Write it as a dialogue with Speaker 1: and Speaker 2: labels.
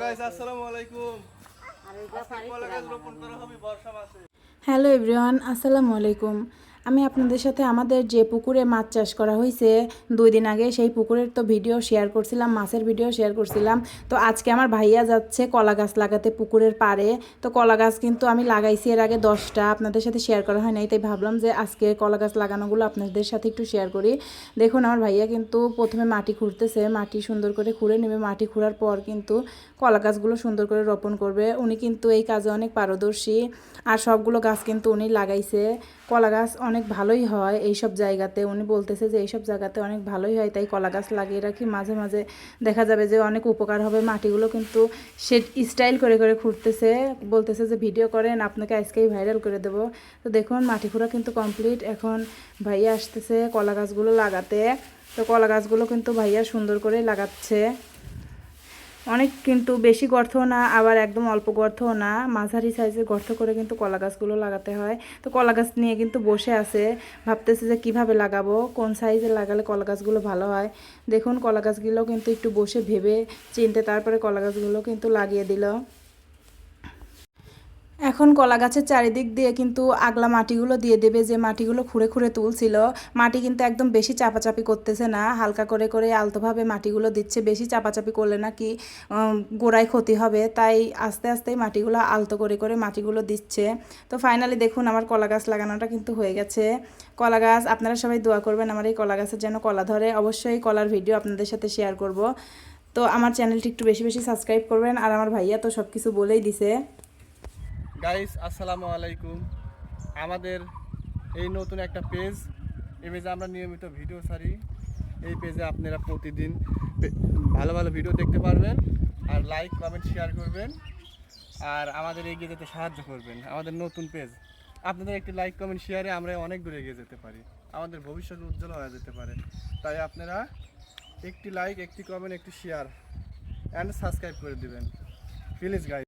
Speaker 1: Guys আসসালামু আলাইকুম। কলা গাছ রোপণ করা হবে বর্ষা মাসে।
Speaker 2: হ্যালো এভরিওয়ান, আসসালামু আলাইকুম। আমি আপনাদের সাথে আমাদের যে পুকুরে মাছ চাষ করা হয়েছে 2 দিন আগে সেই পুকুরের তো ভিডিও শেয়ার করছিলাম, মাছের ভিডিও শেয়ার করছিলাম। তো আজকে আমার ভাইয়া যাচ্ছে কলা গাছ লাগাতে পুকুরের পাড়ে। তো কলা গাছ কিন্তু আমি লাগাইছি এর আগে 10টা, আপনাদের সাথে শেয়ার করা হয় নাই, তাই ভাবলাম যে আজকে কলা গাছ লাগানোগুলো আপনাদের সাথে একটু শেয়ার করি। দেখুন আমার ভাইয়া কিন্তু প্রথমে মাটি খুঁড়তেছে, মাটি সুন্দর করে খুঁড়ে নেবে। মাটি খুঁড়ার পর কিন্তু কলা গাছগুলো সুন্দর করে রোপণ করবে। উনি কিন্তু এই কাজে অনেক পারদর্শী, আর সবগুলো গাছ কিন্তু উনি লাগাইছে। কলা গাছ অনেক ভালোই হয় এইসব জায়গাতে, উনি বলতেছে যে এইসব জায়গাতে অনেক ভালোই হয়, তাই কলা গাছ লাগিয়ে রাখি, মাঝে মাঝে দেখা যাবে যে অনেক উপকার হবে। মাটিগুলো কিন্তু সে স্টাইল করে করে খুঁড়তেছে, বলতেছে যে ভিডিও করেন, আপনাকে আজকেই ভাইরাল করে দেবো। তো দেখুন মাটি খুঁড়া কিন্তু কমপ্লিট। এখন ভাইয়া আসতেছে কলা গাছগুলো লাগাতে। তো কলা গাছগুলো কিন্তু ভাইয়া সুন্দর করে লাগাচ্ছে। অনেক কিন্তু বেশি গর্তও না, আবার একদম অল্প গর্তও না, মাঝারি সাইজের গর্ত করে কিন্তু কলা গাছগুলো লাগাতে হয়। তো কলা গাছ নিয়ে কিন্তু বসে আছে, ভাবতেছে যে কিভাবে লাগাবো, কোন সাইজে লাগালে কলা গাছগুলো ভালো হয়। দেখুন কলা গাছগুলো কিন্তু একটু বসে ভেবে চিনতে তারপরে কলা গাছগুলো কিন্তু লাগিয়ে দিল। এখন কলা গাছের চারিদিক দিয়ে কিন্তু আগলা মাটিগুলো দিয়ে দেবে, যে মাটিগুলো খুঁড়ে খুঁড়ে তুলছিল। মাটি কিন্তু একদম বেশি চাপাচাপি করতেছে না, হালকা করে করে আলতোভাবে মাটিগুলো দিচ্ছে। বেশি চাপাচাপি করলে নাকি গোড়ায় ক্ষতি হবে, তাই আস্তে আস্তে মাটিগুলো আলতো করে করে মাটিগুলো দিচ্ছে। তো ফাইনালি দেখুন আমার কলা গাছ লাগানোটা কিন্তু হয়ে গেছে। কলা গাছ আপনারা সবাই দোয়া করবেন আমার এই কলা গাছের যেন কলা ধরে। অবশ্যই কলার ভিডিও আপনাদের সাথে শেয়ার করব। তো আমার চ্যানেলটি একটু বেশি বেশি সাবস্ক্রাইব করবেন, আর আমার ভাইয়া তো সব কিছু বলেই দিছে।
Speaker 1: গাইস আসসালামু আলাইকুম। আমাদের এই নতুন একটা পেজ, এই পেজে আমরা নিয়মিত ভিডিও ছাড়ি। এই পেজে আপনারা প্রতিদিন ভালো ভালো ভিডিও দেখতে পারবেন, আর লাইক কমেন্ট শেয়ার করবেন, আর আমাদের এগিয়ে যেতে সাহায্য করবেন। আমাদের নতুন পেজ, আপনাদের একটি লাইক কমেন্ট শেয়ারে আমরা অনেক দূর এগিয়ে যেতে পারি, আমাদের ভবিষ্যৎ উজ্জ্বল হয়ে যেতে পারে। তাই আপনারা একটি লাইক, একটি কমেন্ট, একটি শেয়ার অ্যান্ড সাবস্ক্রাইব করে দিবেন প্লিজ গাইস।